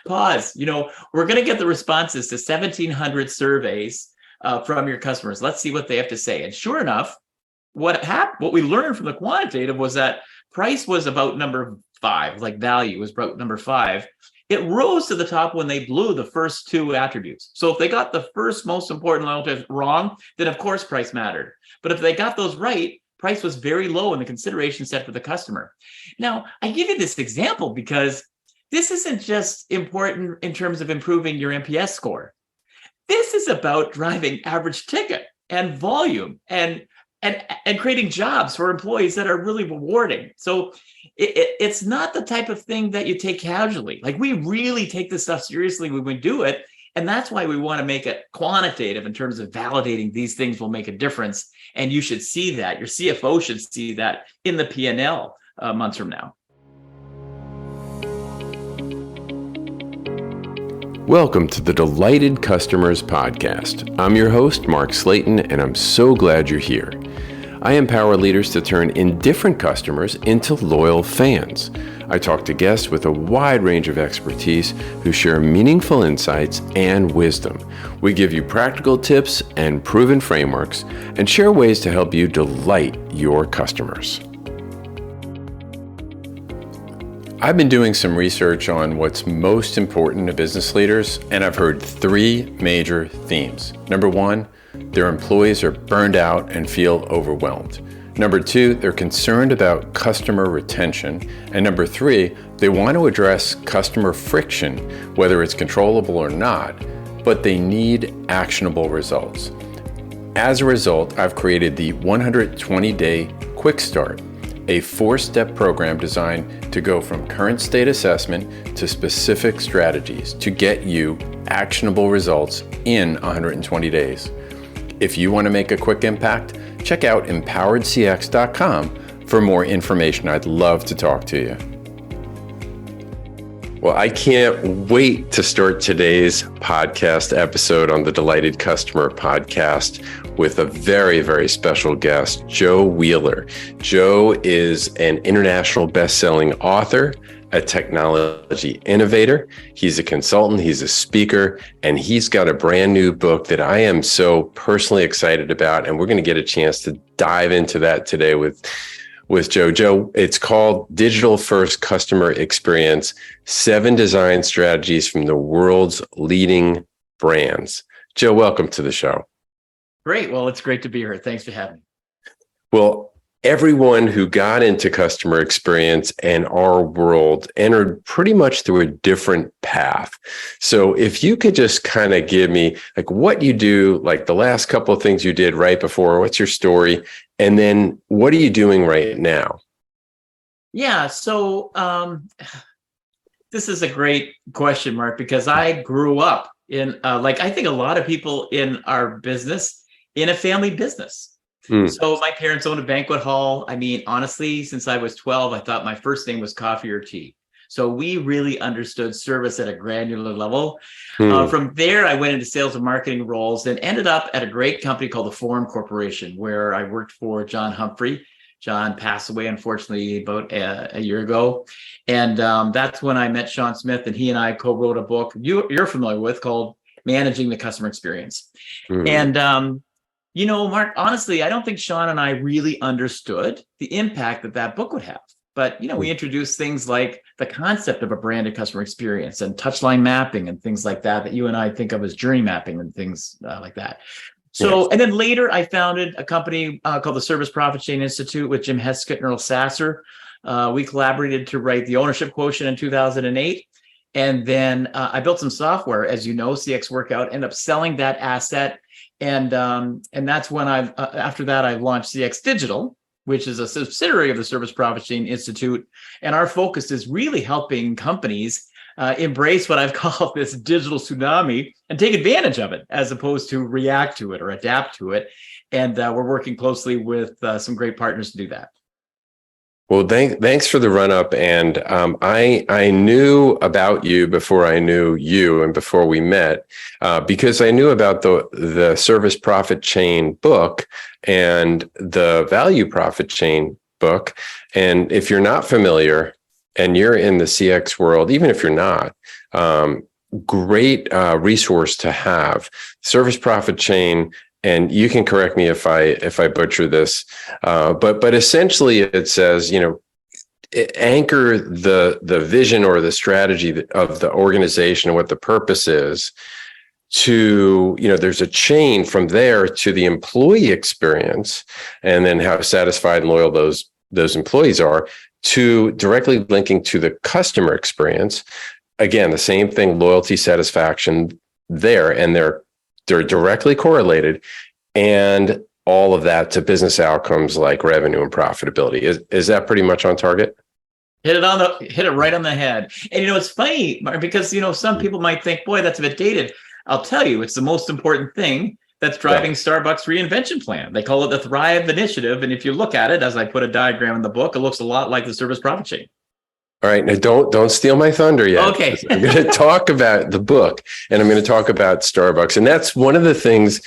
pause. We're going to get the responses to 1,700 surveys from your customers. Let's see what they have to say. And sure enough, what we learned from the quantitative was that price was about number 5, like value was about number 5. It rose to the top when they blew the first 2 attributes. So if they got the first most important relative wrong, then of course price mattered. But if they got those right, price was very low in the consideration set for the customer. Now, I give you this example because this isn't just important in terms of improving your NPS score. This is about driving average ticket and volume and creating jobs for employees that are really rewarding. So it's not the type of thing that you take casually. Like, we really take this stuff seriously when we do it. And that's why we want to make it quantitative in terms of validating these things will make a difference. And you should see that. Your CFO should see that in the P&L months from now. Welcome to the Delighted Customers Podcast. I'm your host, Mark Slayton, and I'm so glad you're here. I empower leaders to turn indifferent customers into loyal fans. I talk to guests with a wide range of expertise who share meaningful insights and wisdom. We give you practical tips and proven frameworks and share ways to help you delight your customers. I've been doing some research on what's most important to business leaders, and I've heard 3 major themes. Number 1, their employees are burned out and feel overwhelmed. Number 2, they're concerned about customer retention. And number 3, they want to address customer friction, whether it's controllable or not, but they need actionable results. As a result, I've created the 120-day Quick Start, a 4-step program designed to go from current state assessment to specific strategies to get you actionable results in 120 days. If you want to make a quick impact, check out empoweredcx.com for more information. I'd love to talk to you. Well, I can't wait to start today's podcast episode on the Delighted Customer Podcast with a very, very special guest, Joe Wheeler. Joe is an international best-selling author, a technology innovator. He's a consultant, he's a speaker, and he's got a brand new book that I am so personally excited about. And we're going to get a chance to dive into that today with Joe. Joe, it's called Digital First Customer Experience, 7 Design Strategies from the World's Leading Brands. Joe, welcome to the show. Great. Well, it's great to be here. Thanks for having me. Well, everyone who got into customer experience and our world entered pretty much through a different path. So if you could just kind of give me like what you do, like the last couple of things you did right before, what's your story? And then what are you doing right now? Yeah. So this is a great question, Mark, because I grew up in, I think a lot of people in our business, in a family business. So my parents owned a banquet hall. I mean, honestly, since I was 12, I thought my first name was coffee or tea. So we really understood service at a granular level. From there, I went into sales and marketing roles and ended up at a great company called the Forum Corporation, where I worked for John Humphrey. John passed away, unfortunately, about a year ago. And that's when I met Sean Smith, and he and I co-wrote a book you're familiar with called Managing the Customer Experience. And Mark, honestly, I don't think Sean and I really understood the impact that book would have. But, we introduced things like the concept of a branded customer experience and touchline mapping and things like that you and I think of as journey mapping and things like that. So, yes. And then later I founded a company called the Service Profit Chain Institute with Jim Heskett and Earl Sasser. We collaborated to write the Ownership Quotient in 2008. And then I built some software, as you know, CX Workout, ended up selling that asset. And that's when after that, I launched CX Digital, which is a subsidiary of the Service Profit Chain Institute. And our focus is really helping companies embrace what I've called this digital tsunami and take advantage of it, as opposed to react to it or adapt to it. And we're working closely with some great partners to do that. Well, thanks for the run up. And I knew about you before I knew you and before we met, because I knew about the Service Profit Chain book and the Value Profit Chain book. And if you're not familiar, and you're in the CX world, even if you're not, great resource to have. Service profit chain, and you can correct me if I butcher this, but essentially it says, anchor the vision or the strategy of the organization and what the purpose is to, there's a chain from there to the employee experience, and then how satisfied and loyal those employees are, to directly linking to the customer experience. Again, the same thing, loyalty, satisfaction there, and they're directly correlated, and all of that to business outcomes like revenue and profitability. Is that pretty much on target? Hit it right on the head. And it's funny, Mark, because some people might think, boy, that's a bit dated. I'll tell you, it's the most important thing that's driving Starbucks' reinvention plan. They call it the Thrive Initiative. And if you look at it, as I put a diagram in the book, it looks a lot like the service profit chain. All right, now don't steal my thunder yet. Okay. I'm going to talk about the book, and I'm going to talk about Starbucks. And that's one of the things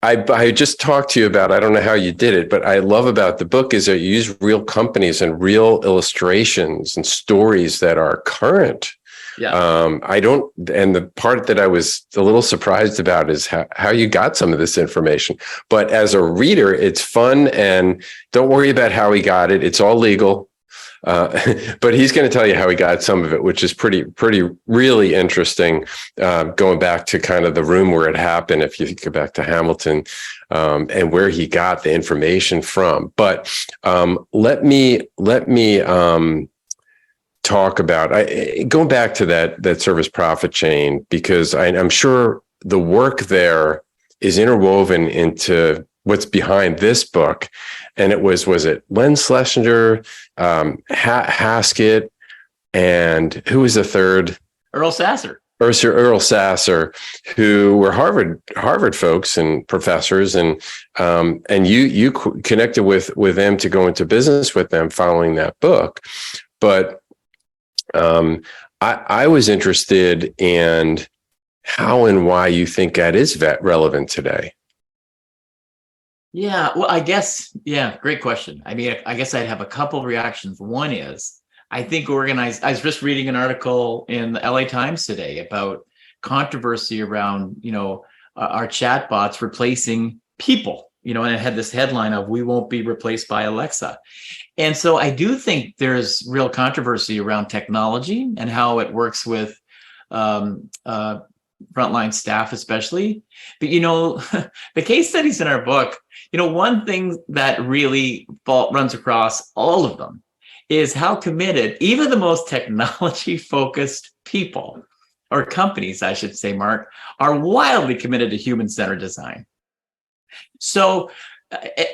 I just talked to you about. I don't know how you did it, but I love about the book is that you use real companies and real illustrations and stories that are current. Yeah. And the part that I was a little surprised about is how you got some of this information. But as a reader, it's fun, and don't worry about how he got it. It's all legal. But he's going to tell you how he got some of it, which is really interesting. Going back to kind of the room where it happened, if you go back to Hamilton, and where he got the information from. But let me talk about going back to that service profit chain, because I'm sure the work there is interwoven into what's behind this book. And was it Len Schlesinger, Haskett, and who was the third? Earl Sasser. Earl Sasser, who were Harvard folks and professors, and you connected with them to go into business with them following that book. But I was interested in how and why you think that is relevant today. Yeah, well, I guess, great question. I mean, I guess I'd have a couple of reactions. One is, I think I was just reading an article in the LA Times today about controversy around, our chatbots replacing people, and it had this headline of, "We won't be replaced by Alexa." And so I do think there's real controversy around technology and how it works with frontline staff, especially. But, the case studies in our book, one thing that really runs across all of them is how committed even the most technology-focused people, or companies, I should say, Mark, are wildly committed to human-centered design. So,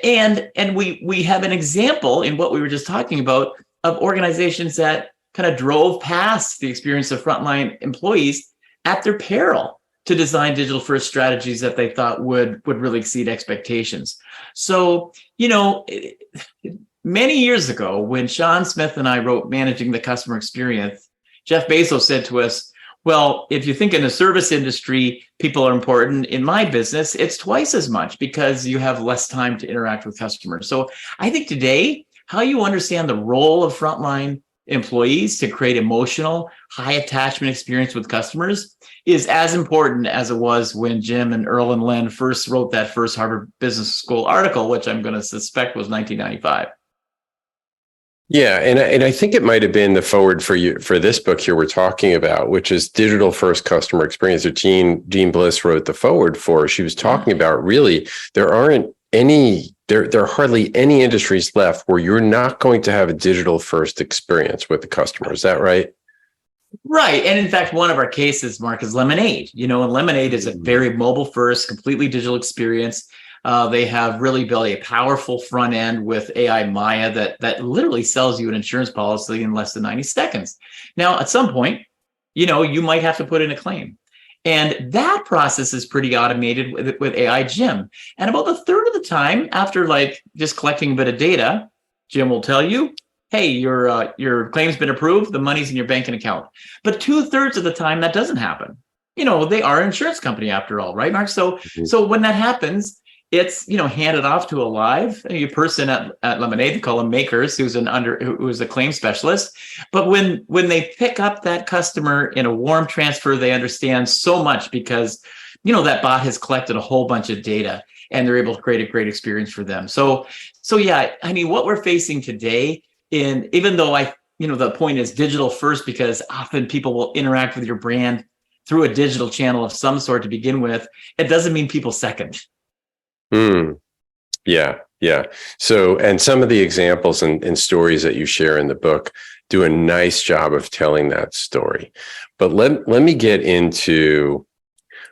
and we have an example in what we were just talking about of organizations that kind of drove past the experience of frontline employees at their peril to design digital first strategies that they thought would really exceed expectations. So, many years ago, when Sean Smith and I wrote Managing the Customer Experience, Jeff Bezos said to us, well, if you think in the service industry, people are important. In my business, it's twice as much because you have less time to interact with customers. So I think today, how you understand the role of frontline employees to create emotional, high attachment experience with customers is as important as it was when Jim and Earl and Len first wrote that first Harvard Business School article, which I'm going to suspect was 1995. Yeah, and I think it might have been the forward for this book here we're talking about, which is digital first customer experience. That Jean Bliss wrote the forward for. She was talking about really there are hardly any industries left where you're not going to have a digital first experience with the customer. Is that right? Right. And in fact, one of our cases, Mark, is Lemonade. And Lemonade is a very mobile first, completely digital experience. They have really built a powerful front end with AI Maya that literally sells you an insurance policy in less than 90 seconds. Now, at some point, you might have to put in a claim. And that process is pretty automated with AI Jim. And about a third of the time, after just collecting a bit of data, Jim will tell you, hey, your claim's been approved, the money's in your banking account. But 2/3 of the time, that doesn't happen. They are an insurance company after all, right, Mark? So when that happens, it's, handed off to a person at Lemonade, they call them makers, who's a claim specialist. But when they pick up that customer in a warm transfer, they understand so much because, that bot has collected a whole bunch of data and they're able to create a great experience for them. So yeah, I mean, what we're facing today, even though the point is digital first, because often people will interact with your brand through a digital channel of some sort to begin with, it doesn't mean people second. Yeah. So, and some of the examples and stories that you share in the book do a nice job of telling that story. But let me get into,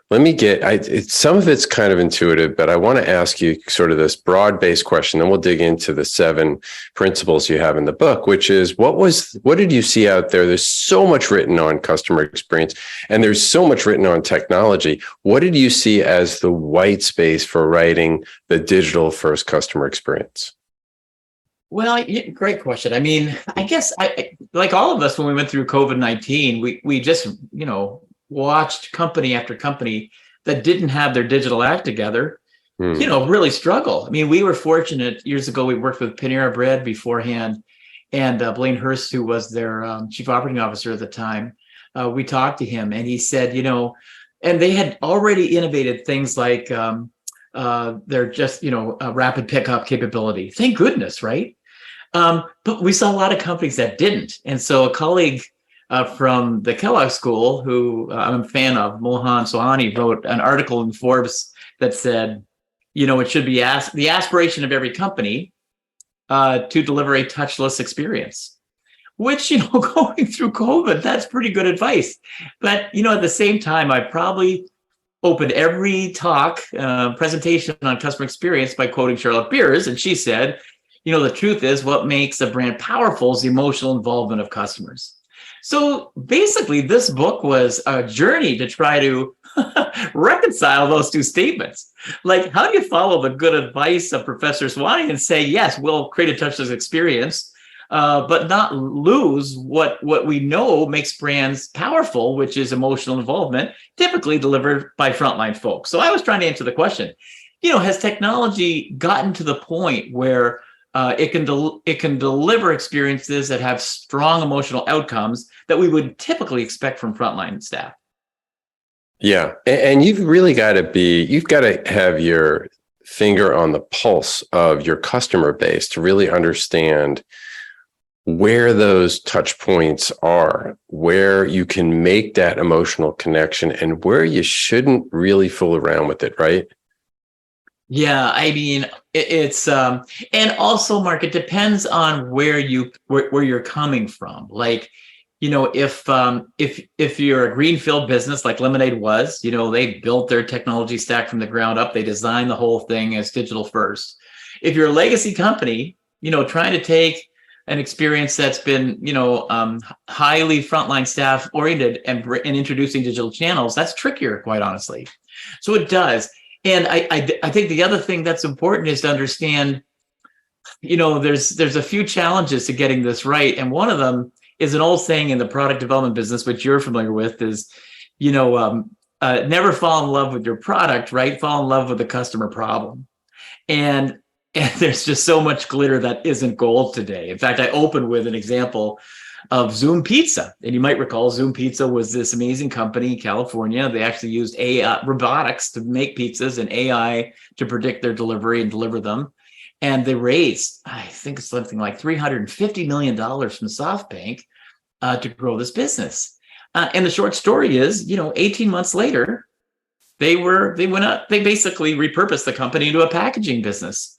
some of it's kind of intuitive, but I want to ask you sort of this broad-based question, then we'll dig into the 7 principles you have in the book, which is, what did you see out there? There's so much written on customer experience and there's so much written on technology. What did you see as the white space for writing the digital first customer experience? Well, great question. I mean, I guess like all of us, when we went through COVID-19, we just, watched company after company that didn't have their digital act together, really struggle. I mean, we were fortunate years ago. We worked with Panera Bread beforehand, and Blaine Hurst, who was their chief operating officer at the time, we talked to him, and he said, and they had already innovated things like their just, rapid pickup capability. Thank goodness, right? But we saw a lot of companies that didn't. And so a colleague from the Kellogg School, who I'm a fan of, Mohan Sohani, wrote an article in Forbes that said, it should be the aspiration of every company to deliver a touchless experience, which, going through COVID, that's pretty good advice. But, at the same time, I probably opened every presentation on customer experience by quoting Charlotte Beers. And she said, the truth is what makes a brand powerful is the emotional involvement of customers. So basically, this book was a journey to try to reconcile those two statements. Like, how do you follow the good advice of Professor Swanee and say, yes, we'll create a touchless experience, but not lose what we know makes brands powerful, which is emotional involvement, typically delivered by frontline folks. So I was trying to answer the question, has technology gotten to the point where it can deliver experiences that have strong emotional outcomes that we would typically expect from frontline staff? Yeah. And you've got to have your finger on the pulse of your customer base to really understand where those touch points are, where you can make that emotional connection and where you shouldn't really fool around with it, right? Yeah, I mean, it's and also, Mark, it depends on where you're coming from. Like, if you're a greenfield business like Lemonade was, they built their technology stack from the ground up. They designed the whole thing as digital first. If you're a legacy company, trying to take an experience that's been, highly frontline staff oriented and introducing digital channels, that's trickier, quite honestly. So it does. And I think the other thing that's important is to understand, there's a few challenges to getting this right. And one of them is an old saying in the product development business, which you're familiar with, is, never fall in love with your product, right? Fall in love with the customer problem. And there's just so much glitter that isn't gold today. In fact, I opened with an example of Zoom Pizza. And you might recall Zoom Pizza was this amazing company in California. They actually used AI, robotics to make pizzas and AI to predict their delivery and deliver them. And they raised, I think, something like $350 million from SoftBank to grow this business. And the short story is, 18 months later, they basically repurposed the company into a packaging business.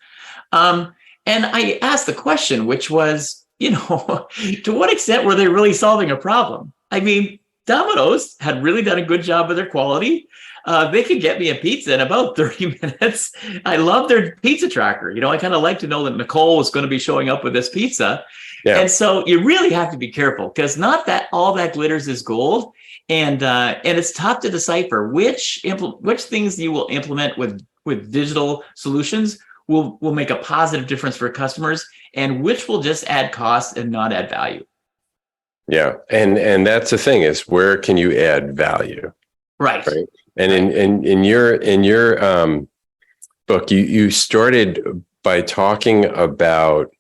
And I asked the question, which was, to what extent were they really solving a problem? I mean, Domino's had really done a good job with their quality. They could get me a pizza in about 30 minutes. I love their pizza tracker. I kind of like to know that Nicole was going to be showing up with this pizza. Yeah. And so you really have to be careful, because not that all that glitters is gold. And it's tough to decipher which things you will implement with digital solutions will make a positive difference for customers, and which will just add cost and not add value. Yeah. And that's the thing, is where can you add value? Right. And in your Look, you started by talking about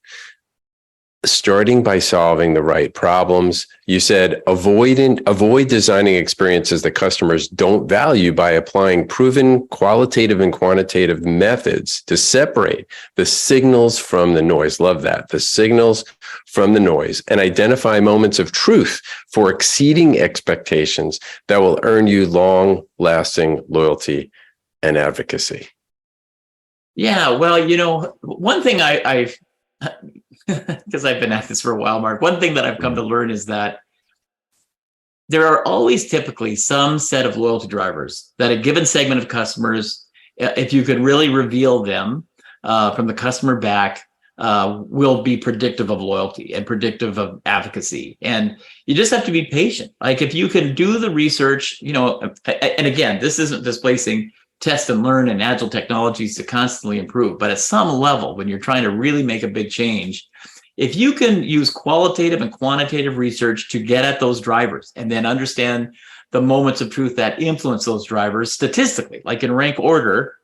starting by solving the right problems. You said avoid designing experiences that customers don't value by applying proven qualitative and quantitative methods to separate the signals from the noise. Love that. The signals from the noise, and identify moments of truth for exceeding expectations that will earn you long-lasting loyalty and advocacy. Yeah, well, one thing I've because I've been at this for a while, Mark, one thing that I've come to learn is that there are always typically some set of loyalty drivers that a given segment of customers, if you could really reveal them from the customer back, will be predictive of loyalty and predictive of advocacy. And you just have to be patient. Like if you can do the research, and again, this isn't displacing test and learn and agile technologies to constantly improve. But at some level, when you're trying to really make a big change, if you can use qualitative and quantitative research to get at those drivers and then understand the moments of truth that influence those drivers statistically, like in rank order,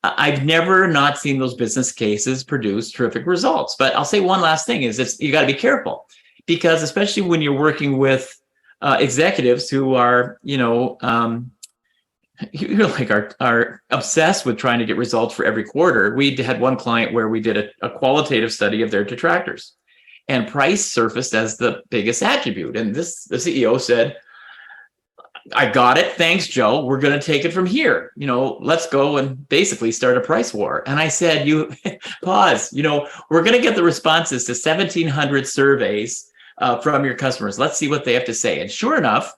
I've never not seen those business cases produce terrific results. But I'll say one last thing is you got to be careful, because especially when you're working with executives who are, are obsessed with trying to get results for every quarter. We had one client where we did a qualitative study of their detractors, and price surfaced as the biggest attribute. And the CEO said, I got it. Thanks, Joe. We're going to take it from here. Let's go and basically start a price war. And I said, you pause, we're going to get the responses to 1,700 surveys from your customers. Let's see what they have to say. And sure enough,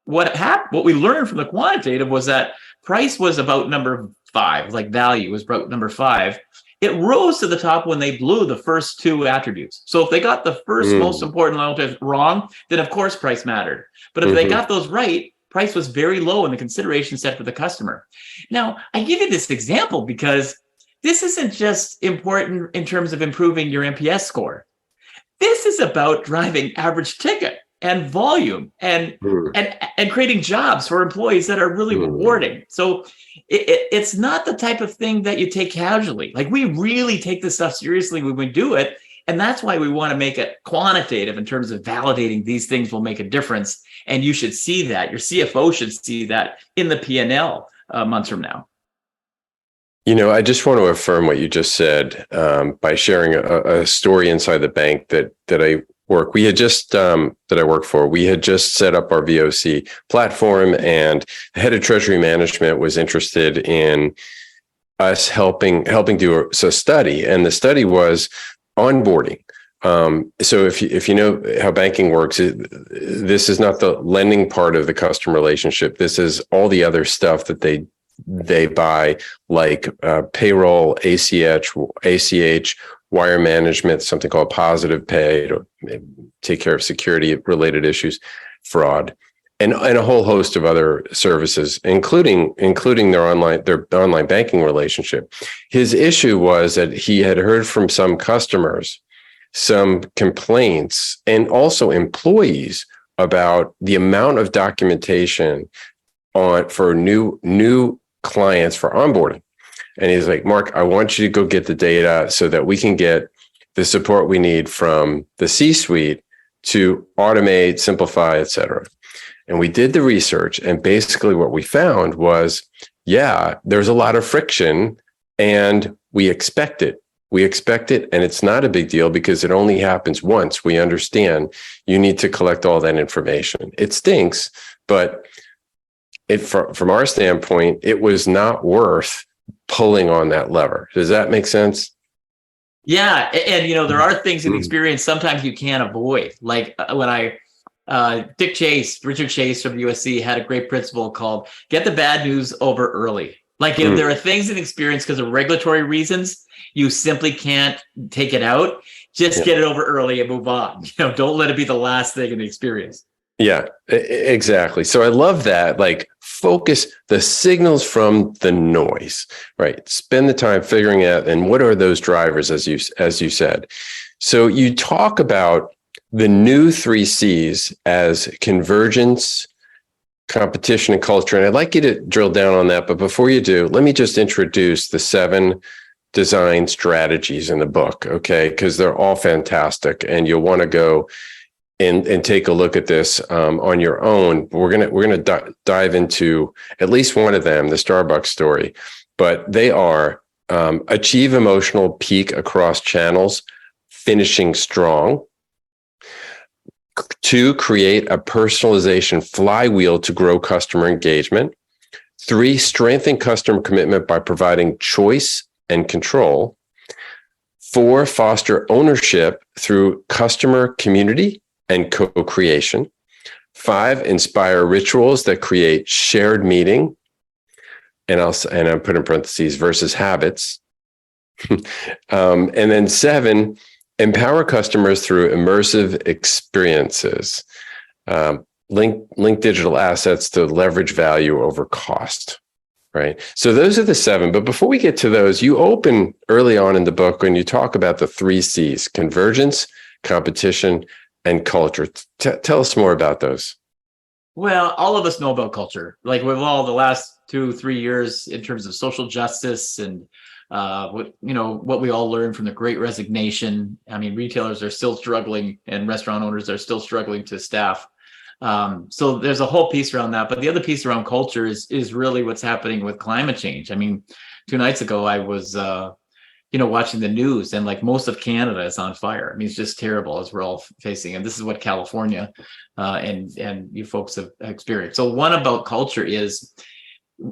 what we learned from the quantitative was that price was about number 5, like value was about number 5. It rose to the top when they blew the first 2 attributes. So if they got the first most important loyalty wrong, then of course price mattered. But if they got those right, price was very low in the consideration set for the customer. Now, I give you this example because this isn't just important in terms of improving your NPS score. This is about driving average ticket and volume and creating jobs for employees that are really rewarding. So it's not the type of thing that you take casually. Like we really take this stuff seriously when we do it. And that's why we want to make it quantitative in terms of validating these things will make a difference. And you should see that. Your CFO should see that in the P&L months from now. I just want to affirm what you just said by sharing a story inside the bank that I work. We had just that I work for. We had just set up our VOC platform, and the head of treasury management was interested in us helping do a study, and the study was onboarding. So if you know how banking works, this is not the lending part of the customer relationship. This is all the other stuff that they buy, like payroll, ACH, wire management, something called positive pay to take care of security related issues, fraud, and a whole host of other services, including their online banking relationship. His issue was that he had heard from some customers some complaints and also employees about the amount of documentation for new clients for onboarding. And he's like, Mark, I want you to go get the data so that we can get the support we need from the C-suite to automate, simplify, et cetera. And we did the research, and basically what we found was, there's a lot of friction, and we expect it. And it's not a big deal because it only happens once. We understand you need to collect all that information. It stinks, but from our standpoint, it was not worth pulling on that lever. Does that make sense? Yeah. And, there are things in experience sometimes you can't avoid. Like when Richard Chase from USC had a great principle called get the bad news over early. Like if there are things in experience because of regulatory reasons, you simply can't take it out. Just get it over early and move on. Don't let it be the last thing in the experience. Yeah, exactly. So I love that. Like focus the signals from the noise, right? Spend the time figuring out, and what are those drivers, as you said. So you talk about the new 3 C's as convergence, competition and culture. And I'd like you to drill down on that. But before you do, let me just introduce the 7 design strategies in the book, okay? Because they're all fantastic, and you'll want to go and take a look at this on your own. We're gonna dive into at least one of them, the Starbucks story. But they are achieve emotional peak across channels, finishing strong. 2, create a personalization flywheel to grow customer engagement. 3, strengthen customer commitment by providing choice and control. 4, foster ownership through customer community and co-creation. 5, inspire rituals that create shared meaning. And I put in parentheses versus habits. And then 7, empower customers through immersive experiences. Link digital assets to leverage value over cost. Right. So those are the 7. But before we get to those, you open early on in the book when you talk about the 3 C's: convergence, competition, and culture. Tell us more about those. Well, all of us know about culture. Like with all the last 2-3 years in terms of social justice and what we all learned from the Great Resignation. I mean, retailers are still struggling, and restaurant owners are still struggling to staff. So there's a whole piece around that. But the other piece around culture is really what's happening with climate change. I mean, 2 nights ago, I was watching the news, and like most of Canada is on fire. I mean, it's just terrible as we're all facing. And this is what California and you folks have experienced. So one about culture is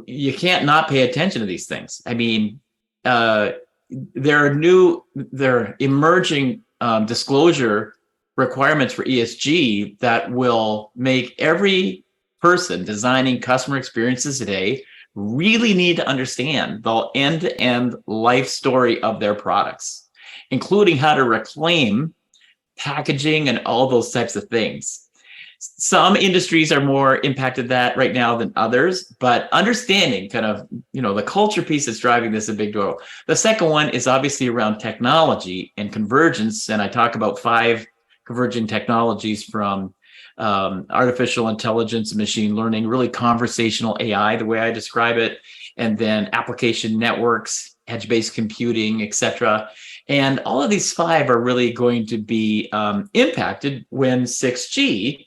you can't not pay attention to these things. I mean, there are emerging disclosure requirements for ESG that will make every person designing customer experiences today really need to understand the end-to-end life story of their products, including how to reclaim packaging and all those types of things. Some industries are more impacted that right now than others, but understanding kind of, the culture piece that's driving this a big deal. The second one is obviously around technology and convergence. And I talk about 5 converging technologies from artificial intelligence and machine learning, really conversational AI, the way I describe it, and then application networks, edge-based computing, etc. And all of these 5 are really going to be impacted when 6G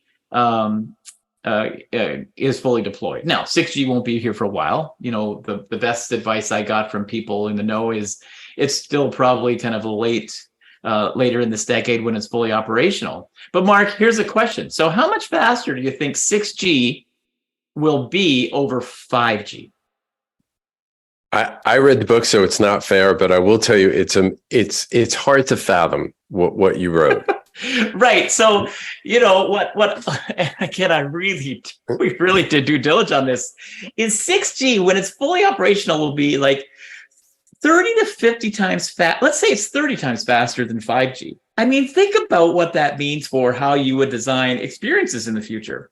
is fully deployed. Now, 6G won't be here for a while. The best advice I got from people in the know is it's still probably kind of later in this decade when it's fully operational. But Mark, here's a question. So how much faster do you think 6G will be over 5G? I read the book, so it's not fair, but I will tell you it's hard to fathom what you wrote. Right. So, what again, we really did due diligence on this, is 6G, when it's fully operational, will be like 30 to 50 times fast. Let's say it's 30 times faster than 5G. I mean, think about what that means for how you would design experiences in the future.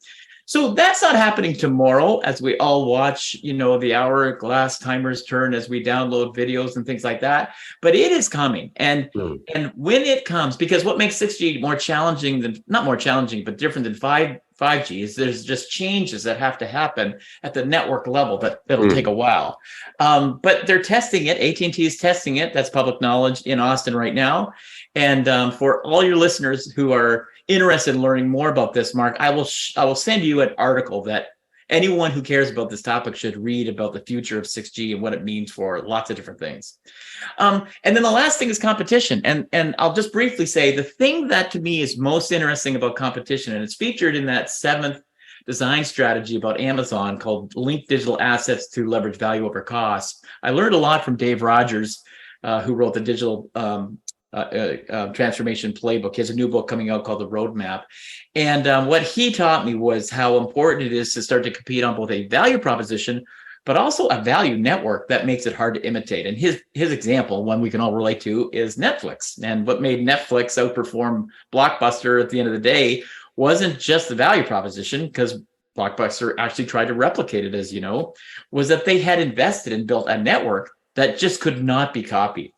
So that's not happening tomorrow as we all watch, the hourglass timers turn as we download videos and things like that. But it is coming. And when it comes, because what makes 6G more challenging not more challenging, but different than 5G is there's just changes that have to happen at the network level that'll take a while. But they're testing it. AT&T is testing it. That's public knowledge in Austin right now. And for all your listeners who are interested in learning more about this, Mark, I will send you an article that anyone who cares about this topic should read about the future of 6G and what it means for lots of different things. And then the last thing is competition. And I'll just briefly say the thing that to me is most interesting about competition, and it's featured in that 7th design strategy about Amazon called Link Digital Assets to Leverage Value Over Cost. I learned a lot from Dave Rogers, who wrote the digital transformation playbook. He has a new book coming out called The Roadmap. And what he taught me was how important it is to start to compete on both a value proposition, but also a value network that makes it hard to imitate. And his example, one we can all relate to, is Netflix. And what made Netflix outperform Blockbuster at the end of the day wasn't just the value proposition, because Blockbuster actually tried to replicate it, as you know, was that they had invested and built a network that just could not be copied.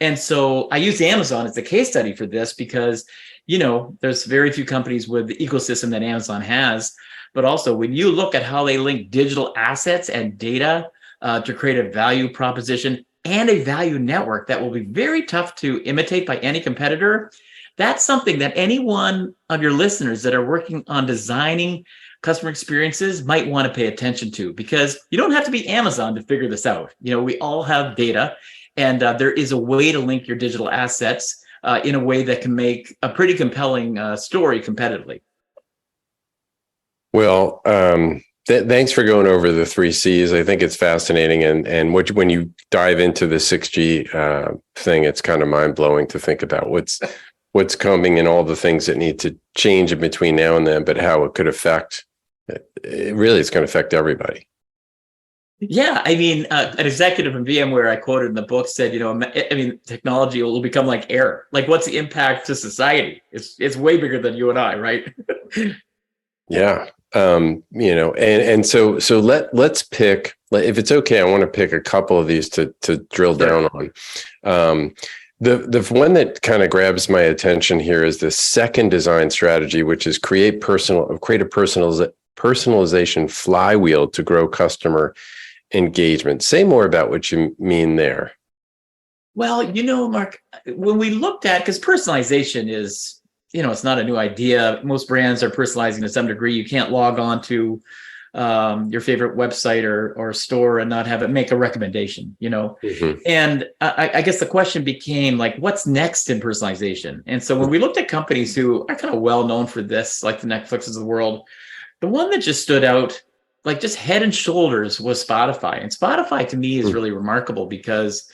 And so I use Amazon as a case study for this because there's very few companies with the ecosystem that Amazon has. But also, when you look at how they link digital assets and data to create a value proposition and a value network that will be very tough to imitate by any competitor, that's something that any one of your listeners that are working on designing customer experiences might want to pay attention to, because you don't have to be Amazon to figure this out. We all have data, and there is a way to link your digital assets in a way that can make a pretty compelling story competitively. Well, thanks for going over the 3Cs. I think it's fascinating. And when you dive into the 6G thing, it's kind of mind blowing to think about what's coming and all the things that need to change in between now and then, but how it could affect, it's going to affect everybody. Yeah, an executive from VMware I quoted in the book said, technology will become like air. Like, what's the impact to society? It's way bigger than you and I, right? Yeah. So let's pick, if it's okay, I want to pick a couple of these to drill down on. The one that kind of grabs my attention here is the second design strategy, which is create a personalization flywheel to grow customer engagement. Say more about what you mean there. Well, Mark, when we looked at, because personalization is, it's not a new idea. Most brands are personalizing to some degree. You can't log on to your favorite website or store and not have it make a recommendation, Mm-hmm. And I guess the question became like, what's next in personalization? And so when we looked at companies who are kind of well known for this, like the Netflixes of the world, the one that just stood out, like just head and shoulders, was Spotify. And Spotify to me is really remarkable because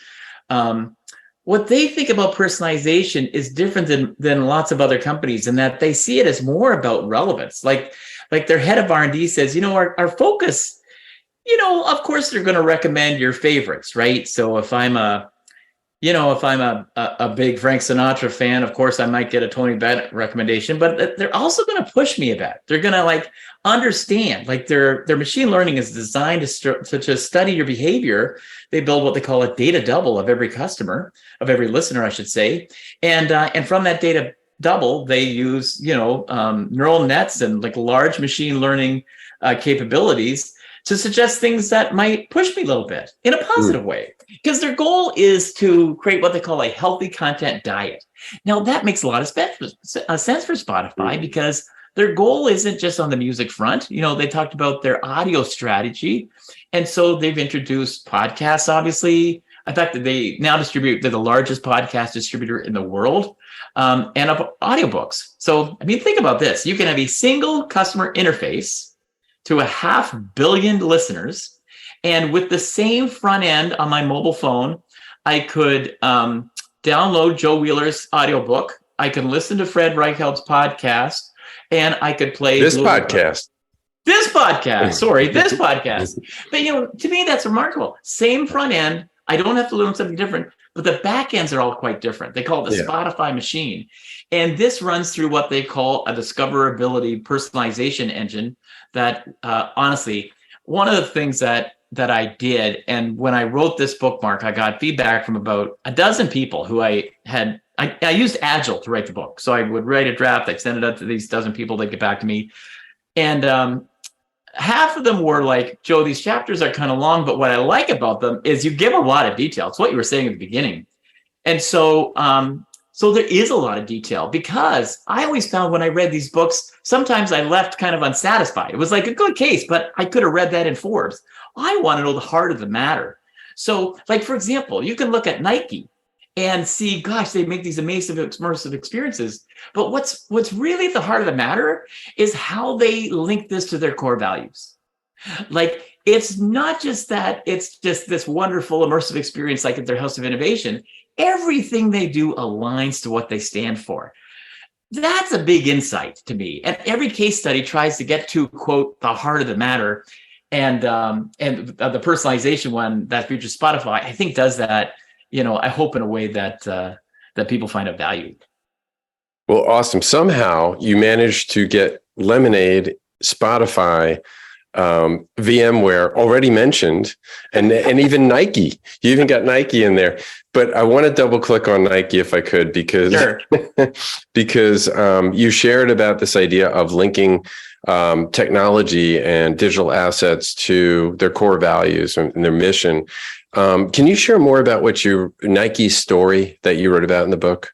what they think about personalization is different than lots of other companies, in that they see it as more about relevance. Like their head of R&D says, our focus, of course they're going to recommend your favorites, right? So if I'm a big Frank Sinatra fan, of course I might get a Tony Bennett recommendation, but they're also going to push me a bit. They're going to understand, their machine learning is designed to study your behavior. They build what they call a data double of every customer, of every listener, I should say. And from that data double, they use, neural nets and large machine learning capabilities to suggest things that might push me a little bit in a positive way, because their goal is to create what they call a healthy content diet. Now, that makes a lot of sense for Spotify, because their goal isn't just on the music front. They talked about their audio strategy. And so they've introduced podcasts, obviously. In fact, they're the largest podcast distributor in the world, and of audiobooks. So, think about this. You can have a single customer interface to 500 million listeners. And with the same front end on my mobile phone, I could download Joe Wheeler's audiobook. I could listen to Fred Reichheld's podcast, and I could play this podcast. But, to me, that's remarkable. Same front end. I don't have to learn something different, but the back ends are all quite different. They call it the Spotify machine. And this runs through what they call a discoverability personalization engine that, honestly, one of the things that I did, and when I wrote this bookmark, I got feedback from about a dozen people who I used Agile to write the book. So I would write a draft, I'd send it out to these dozen people, they'd get back to me. And half of them were like, Joe, these chapters are kind of long, but what I like about them is you give a lot of detail. It's what you were saying at the beginning. And so there is a lot of detail, because I always found when I read these books, sometimes I left kind of unsatisfied. It was like a good case, but I could have read that in Forbes. I want to know the heart of the matter. So, for example, you can look at Nike and see, gosh, they make these amazing immersive experiences. But what's really at the heart of the matter is how they link this to their core values. It's not just that it's just this wonderful immersive experience like at their House of Innovation. Everything they do aligns to what they stand for. That's a big insight to me. And every case study tries to get to, quote, the heart of the matter. And the personalization one that features Spotify, I think, does that, I hope in a way that people find of value. Well, awesome. Somehow you managed to get Lemonade, Spotify, VMware already mentioned, and even Nike. You even got Nike in there. But I want to double click on Nike if I could, because Sure. because you shared about this idea of linking technology and digital assets to their core values and their mission. Can you share more about what Nike's story that you wrote about in the book?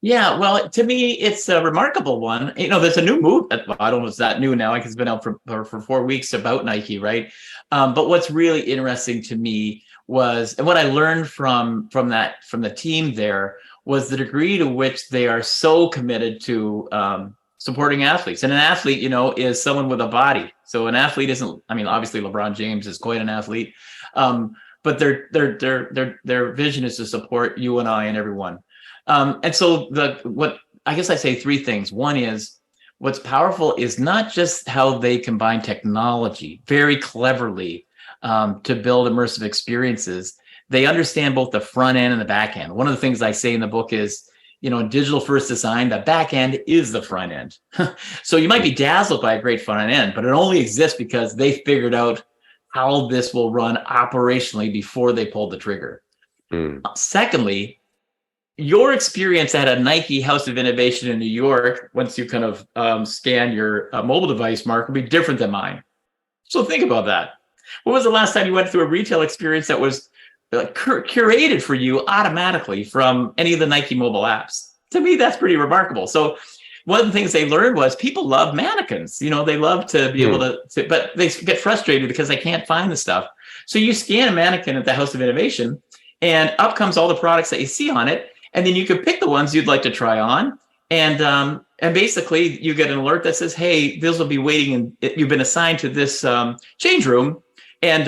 Yeah, well, to me, it's a remarkable one. There's a new move. Well, I don't know if it's that new now, because it's been out for 4 weeks about Nike, right? But what's really interesting to me was, and what I learned from the team there, was the degree to which they are so committed to supporting athletes. And an athlete, is someone with a body. So an athlete isn't. I mean, obviously, LeBron James is quite an athlete, but their vision is to support you and I and everyone. And so what I guess I say three things. One is, what's powerful is not just how they combine technology very cleverly to build immersive experiences. They understand both the front end and the back end. One of the things I say in the book is, in digital first design, the back end is the front end. So you might be dazzled by a great front end, but it only exists because they figured out how this will run operationally before they pulled the trigger. Secondly, your experience at a Nike House of Innovation in New York, once you kind of scan your mobile device, Mark, will be different than mine. So think about that. When was the last time you went through a retail experience that was curated for you automatically from any of the Nike mobile apps? To me, that's pretty remarkable. So one of the things they learned was people love mannequins. They love to be able to, but they get frustrated because they can't find the stuff. So you scan a mannequin at the House of Innovation, and up comes all the products that you see on it. And then you can pick the ones you'd like to try on. And basically you get an alert that says, hey, those will be waiting, and you've been assigned to this change room, and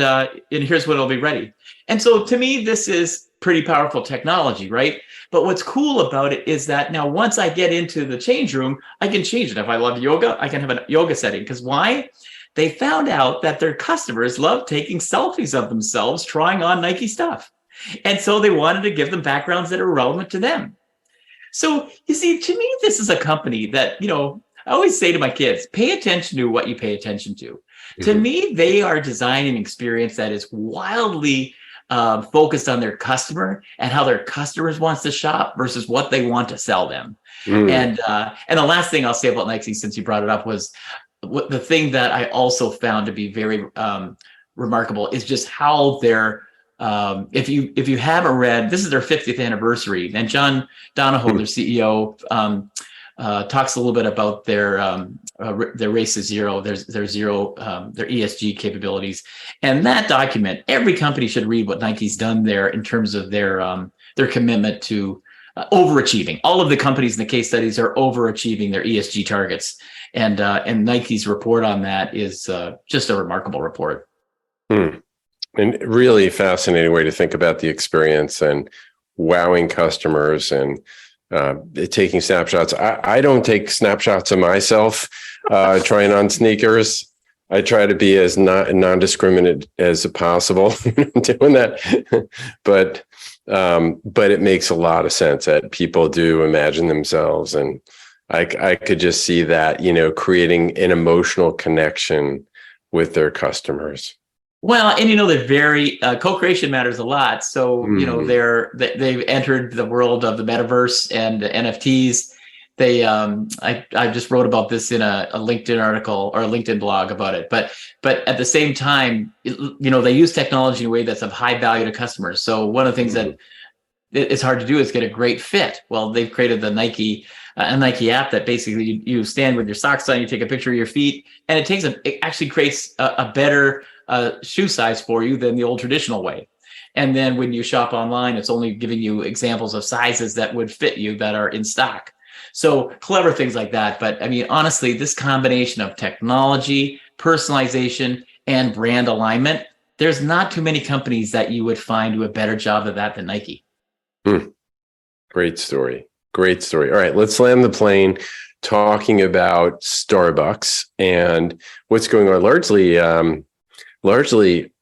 here's when it'll be ready. And so to me, this is pretty powerful technology, right? But what's cool about it is that now once I get into the change room, I can change it. If I love yoga, I can have a yoga setting. Because why? They found out that their customers love taking selfies of themselves trying on Nike stuff. And so they wanted to give them backgrounds that are relevant to them. So you see, to me, this is a company that, I always say to my kids, pay attention to what you pay attention to. Mm-hmm. To me, they are designing an experience that is wildly focused on their customer and how their customers wants to shop versus what they want to sell them. And the last thing I'll say about Nike, since you brought it up, was the thing that I also found to be very remarkable is just how they're if you haven't read, this is their 50th anniversary, and John Donahoe, their CEO, talks a little bit about their race to zero, their zero, their ESG capabilities, and that document. Every company should read what Nike's done there in terms of their commitment to overachieving. All of the companies in the case studies are overachieving their ESG targets, and Nike's report on that is just a remarkable report. And really fascinating way to think about the experience and wowing customers and taking snapshots. I don't take snapshots of myself trying on sneakers. I try to be as non-discriminate as possible doing that. But it makes a lot of sense that people do imagine themselves. And I could just see that, creating an emotional connection with their customers. Well, and they're very co-creation matters a lot. So they've entered the world of the metaverse and the NFTs. I just wrote about this in a LinkedIn article or a LinkedIn blog about it. But at the same time, they use technology in a way that's of high value to customers. So one of the things that it's hard to do is get a great fit. Well, they've created the Nike app that basically you stand with your socks on, you take a picture of your feet, and it actually creates a better shoe size for you than the old traditional way. And then when you shop online, it's only giving you examples of sizes that would fit you that are in stock. So clever things like that. But I mean, honestly, this combination of technology, personalization, and brand alignment, there's not too many companies that you would find do a better job of that than Nike. Great story. Great story. All right, let's land the plane talking about Starbucks and what's going on largely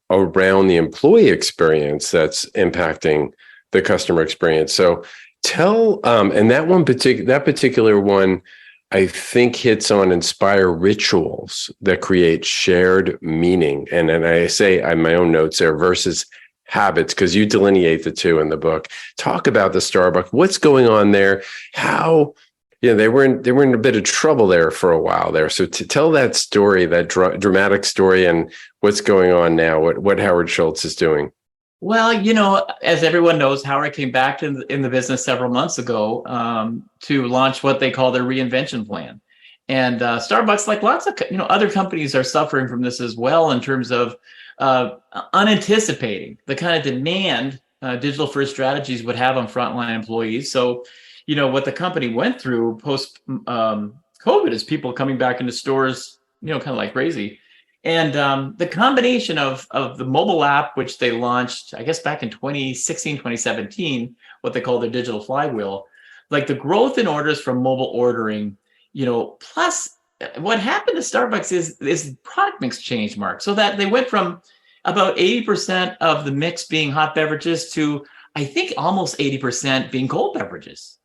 around the employee experience that's impacting the customer experience. So tell, and that particular one I think hits on inspire rituals that create shared meaning. And I say in my own notes there versus habits, because you delineate the two in the book. Talk about the Starbucks. What's going on there? How, they were in a bit of trouble there for a while there. So to tell that story, that dramatic story, and what's going on now, what Howard Schultz is doing. Well, as everyone knows, Howard came back in the business several months ago to launch what they call their reinvention plan. And Starbucks, like lots of other companies, are suffering from this as well in terms of unanticipating the kind of demand digital first strategies would have on frontline employees. So, what the company went through post COVID is people coming back into stores, kind of like crazy. And the combination of the mobile app, which they launched, I guess, back in 2016, 2017, what they call their digital flywheel, like the growth in orders from mobile ordering, plus what happened to Starbucks is product mix change, Mark, so that they went from about 80% of the mix being hot beverages to, I think, almost 80% being cold beverages.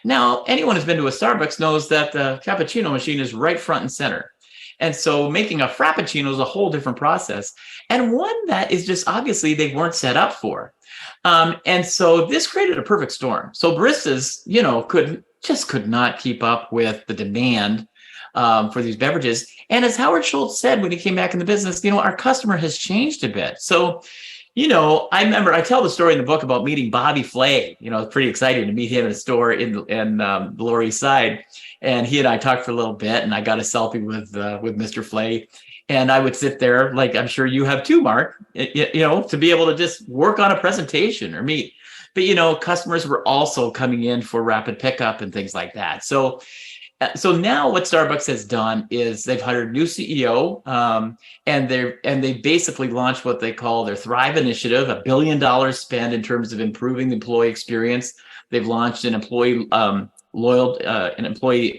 Now, anyone who's been to a Starbucks knows that the cappuccino machine is right front and center. And so making a Frappuccino is a whole different process, and one that is just obviously they weren't set up for. And so this created a perfect storm. So baristas, could not keep up with the demand for these beverages. And as Howard Schultz said when he came back in the business, our customer has changed a bit. So, I remember I tell the story in the book about meeting Bobby Flay. It's pretty exciting to meet him in a store in the Lower East Side. And he and I talked for a little bit, and I got a selfie with Mr. Flay. And I would sit there, like I'm sure you have too, Mark, to be able to just work on a presentation or meet. But, customers were also coming in for rapid pickup and things like that. So now what Starbucks has done is they've hired a new CEO, and they basically launched what they call their Thrive Initiative, $1 billion spent in terms of improving the employee experience. They've launched an employee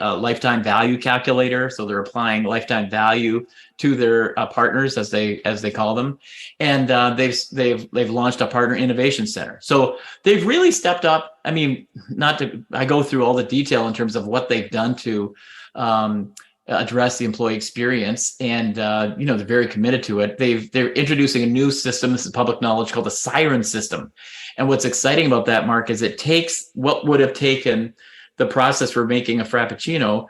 lifetime value calculator, so they're applying lifetime value to their partners as they call them, and they've launched a partner innovation center. So they've really stepped up. I mean, I go through all the detail in terms of what they've done to address the employee experience, and they're very committed to it. They're introducing a new system. This is public knowledge, called the Siren system. And what's exciting about that, Mark, is it takes what would have taken the process for making a Frappuccino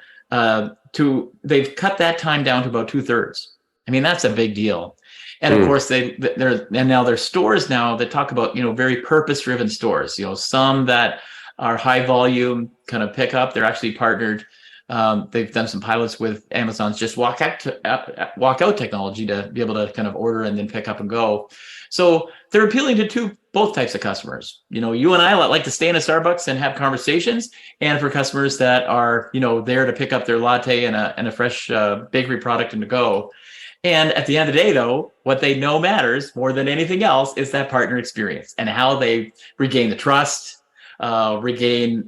they've cut that time down to about 2/3. I mean, that's a big deal. And of course, now there's stores now that talk about, very purpose-driven stores, some that are high volume kind of pickup. They're actually partnered. They've done some pilots with Amazon's just walk out technology to be able to kind of order and then pick up and go. So they're appealing to both types of customers. You and I like to stay in a Starbucks and have conversations, and for customers that are, there to pick up their latte and a fresh bakery product and to go. And at the end of the day, though, what they know matters more than anything else is that partner experience and how they regain the trust, regain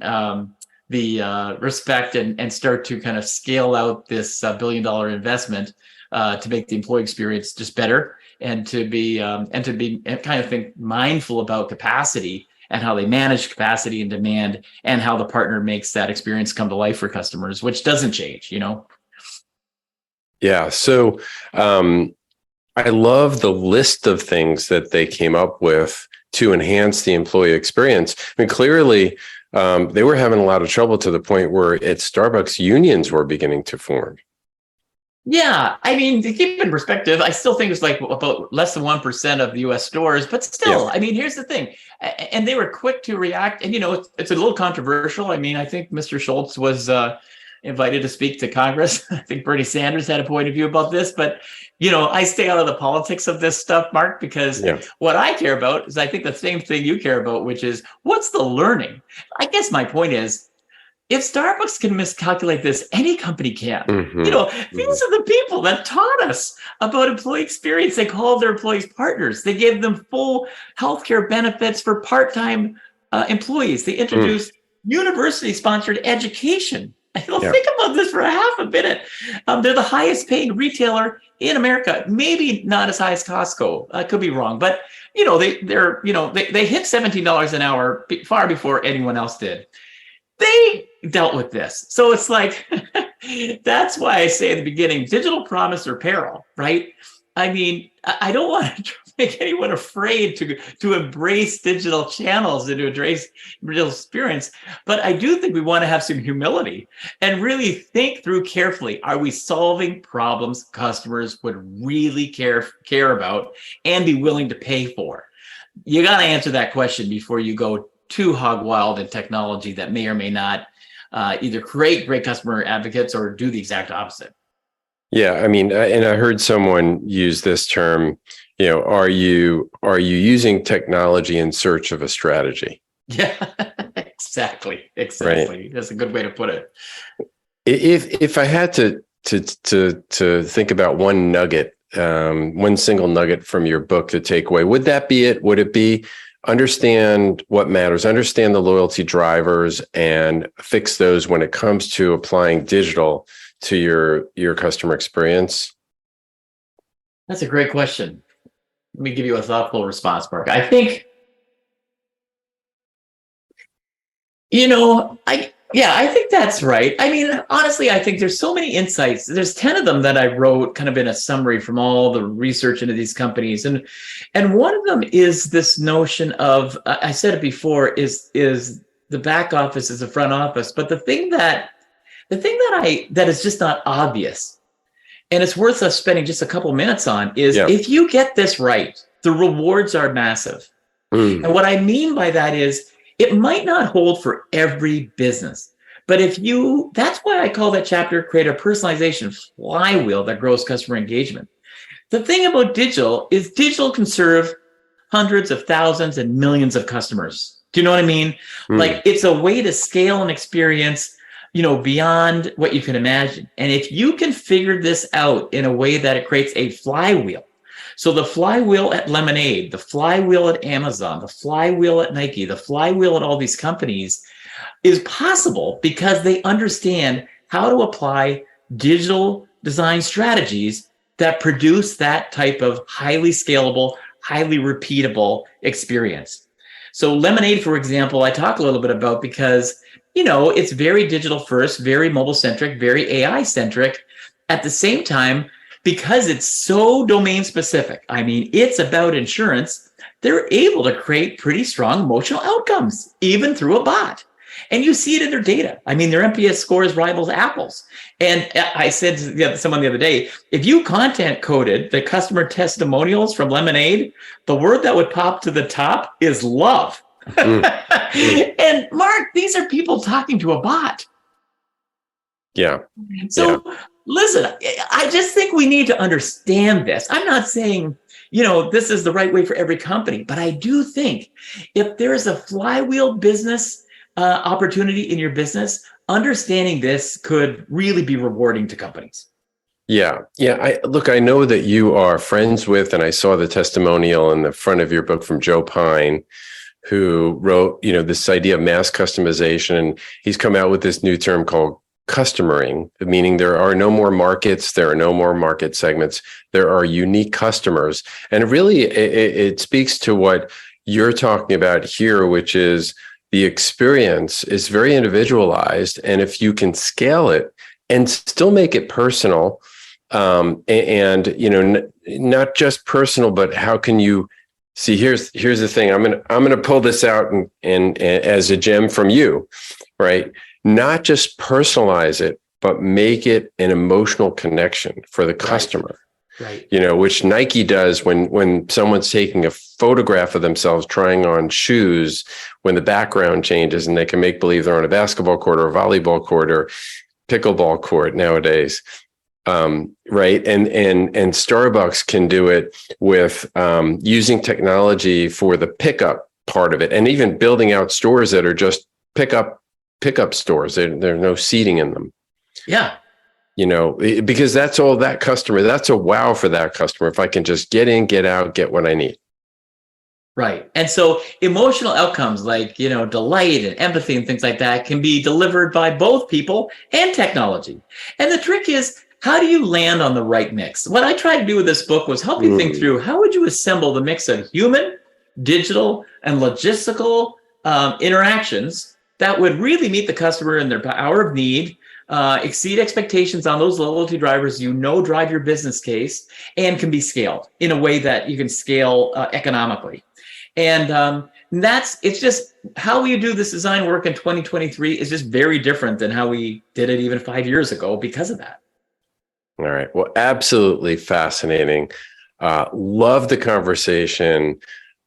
the respect, and start to kind of scale out this $1 billion investment to make the employee experience just better, and to be kind of think mindful about capacity and how they manage capacity and demand, and how the partner makes that experience come to life for customers, which doesn't change. Yeah. So I love the list of things that they came up with to enhance the employee experience. I mean, clearly, they were having a lot of trouble to the point where at Starbucks, unions were beginning to form. Yeah, I mean, to keep in perspective, I still think it's like about less than 1% of the U.S. stores, but still, yeah. I mean, here's the thing, and they were quick to react, and it's a little controversial. I mean, I think Mr. Schultz was invited to speak to Congress. I think Bernie Sanders had a point of view about this, but I stay out of the politics of this stuff, Mark, because what I care about is, I think, the same thing you care about, which is what's the learning. I guess my point is, if Starbucks can miscalculate this, any company can. Mm-hmm. These are the people that taught us about employee experience. They called their employees partners. They gave them full healthcare benefits for part-time employees. They introduced university-sponsored education. Think about this for a half a minute. They're the highest paying retailer in America. Maybe not as high as Costco. I could be wrong, but they hit $17 an hour far before anyone else did. they dealt with this. So it's like, that's why I say at the beginning, digital promise or peril, right? I mean, I don't want to make anyone afraid to embrace digital channels and to embrace digital experience. But I do think we want to have some humility and really think through carefully. Are we solving problems customers would really care about and be willing to pay for? You got to answer that question before you go too hog wild in technology that may or may not either create great customer advocates or do the exact opposite. Yeah, I mean, and I heard someone use this term, are you using technology in search of a strategy? Yeah, exactly. Right. That's a good way to put it. If I had to think about one nugget, one single nugget from your book to take away, would that be it? Would it be understand what matters, understand the loyalty drivers, and fix those when it comes to applying digital to your customer experience? That's a great question. Let me give you a thoughtful response, Mark. I think, I think that's right. I mean, honestly, I think there's so many insights. There's 10 of them that I wrote kind of in a summary from all the research into these companies. And one of them is this notion of, I said it before, is the back office is the front office. But the thing that is just not obvious, and it's worth us spending just a couple minutes on, is if you get this right, the rewards are massive. And what I mean by that is, it might not hold for every business, but that's why I call that chapter, create a personalization flywheel that grows customer engagement. The thing about digital is digital can serve hundreds of thousands and millions of customers. Do you know what I mean? Like, it's a way to scale an experience, beyond what you can imagine. And if you can figure this out in a way that it creates a flywheel, so the flywheel at Lemonade, the flywheel at Amazon, the flywheel at Nike, the flywheel at all these companies is possible because they understand how to apply digital design strategies that produce that type of highly scalable, highly repeatable experience. So Lemonade, for example, I talk a little bit about because, it's very digital first, very mobile centric, very AI centric. At the same time, because it's so domain specific, I mean, it's about insurance, they're able to create pretty strong emotional outcomes, even through a bot. And you see it in their data. I mean, their NPS scores rivals Apple's. And I said to someone the other day, if you content coded the customer testimonials from Lemonade, the word that would pop to the top is love. And Mark, these are people talking to a bot. Yeah. So listen, I just think we need to understand this. I'm not saying, this is the right way for every company, but I do think if there is a flywheel business opportunity in your business, understanding this could really be rewarding to companies. Yeah. I know that you are friends with, and I saw the testimonial in the front of your book from Joe Pine, who wrote, this idea of mass customization. And he's come out with this new term called customering, meaning there are no more markets, there are no more market segments, there are unique customers. And really, it speaks to what you're talking about here, which is the experience is very individualized. And if you can scale it and still make it personal, not just personal, but how can you see? Here's the thing. I'm gonna pull this out and as a gem from you, right? Not just personalize it, but make it an emotional connection for the customer. Right. Which Nike does when someone's taking a photograph of themselves trying on shoes, when the background changes and they can make believe they're on a basketball court or a volleyball court or pickleball court nowadays. Right. And Starbucks can do it with using technology for the pickup part of it, and even building out stores that are just pickup stores. There's no seating in them. Yeah. Because that's all that customer, that's a wow for that customer. If I can just get in, get out, get what I need. Right. And so emotional outcomes like, delight and empathy and things like that can be delivered by both people and technology. And the trick is, how do you land on the right mix? What I tried to do with this book was help you think through, how would you assemble the mix of human, digital, and logistical interactions that would really meet the customer in their hour of need, exceed expectations on those loyalty drivers drive your business case, and can be scaled in a way that you can scale economically. And it's just how we do this design work in 2023 is just very different than how we did it even 5 years ago because of that. All right. Well, absolutely fascinating. Love the conversation.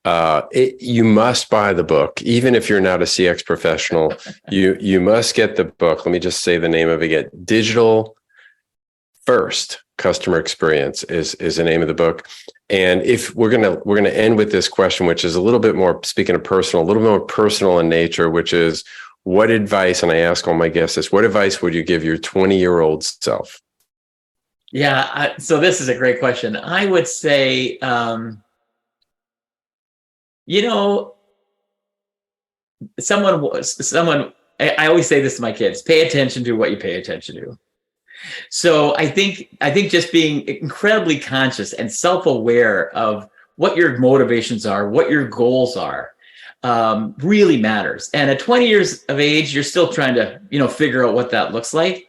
You must buy the book, even if you're not a CX professional. You must get the book. Let me just say the name of it again. Digital First Customer Experience is the name of the book. And if we're gonna end with this question, which is a little bit more, speaking of personal, a little bit more personal in nature, which is what advice, and I ask all my guests this, what advice would you give your 20-year-old self? Yeah, so this is a great question. I would say, I always say this to my kids: pay attention to what you pay attention to. So I think just being incredibly conscious and self-aware of what your motivations are, what your goals are, really matters. And at 20 years of age, you're still trying to, figure out what that looks like.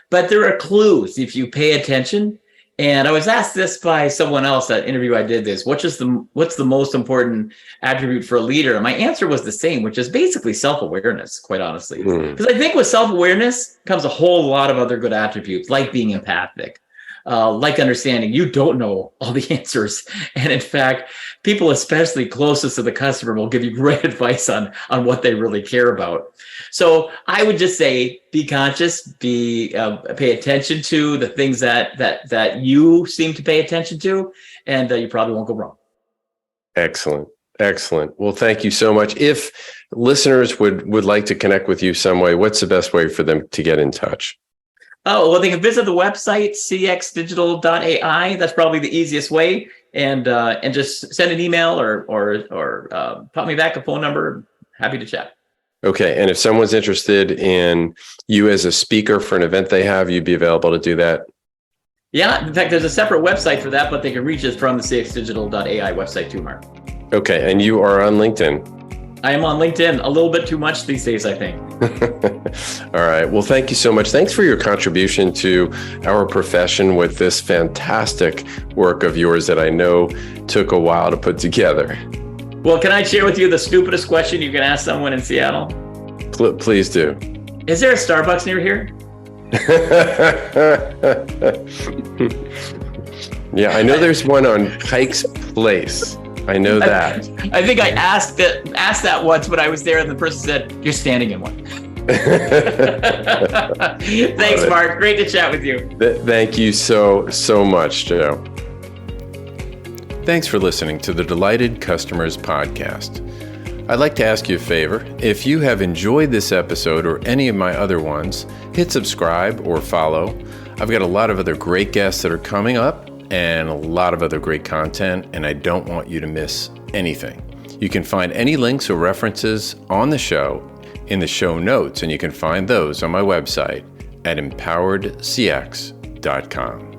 But there are clues if you pay attention. And I was asked this by someone else at an interview I did this, what's the most important attribute for a leader? And my answer was the same, which is basically self-awareness, quite honestly. Because I think with self-awareness comes a whole lot of other good attributes, like being empathic, like understanding you don't know all the answers. And in fact, people especially closest to the customer will give you great advice on what they really care about. So I would just say, be conscious, pay attention to the things that you seem to pay attention to, and you probably won't go wrong. Excellent. Well, thank you so much. If listeners would like to connect with you some way, what's the best way for them to get in touch? Oh, well, they can visit the website, cxdigital.ai. That's probably the easiest way. And just send an email or pop me back a phone number. Happy to chat. Okay. And if someone's interested in you as a speaker for an event they have, you'd be available to do that? Yeah. In fact, there's a separate website for that, but they can reach us from the cxdigital.ai website too, Mark. Okay. And you are on LinkedIn? I am on LinkedIn a little bit too much these days, I think. All right. Well, thank you so much. Thanks for your contribution to our profession with this fantastic work of yours that I know took a while to put together. Well, can I share with you the stupidest question you can ask someone in Seattle? Please do. Is there a Starbucks near here? Yeah, I know there's one on Pike's Place. I know that. I think I asked that once when I was there, and the person said, "You're standing in one." Thanks, Mark. Great to chat with you. Thank you so much, Joe. Thanks for listening to the Delighted Customers podcast. I'd like to ask you a favor. If you have enjoyed this episode or any of my other ones, hit subscribe or follow. I've got a lot of other great guests that are coming up and a lot of other great content, and I don't want you to miss anything. You can find any links or references on the show in the show notes, and you can find those on my website at empoweredcx.com.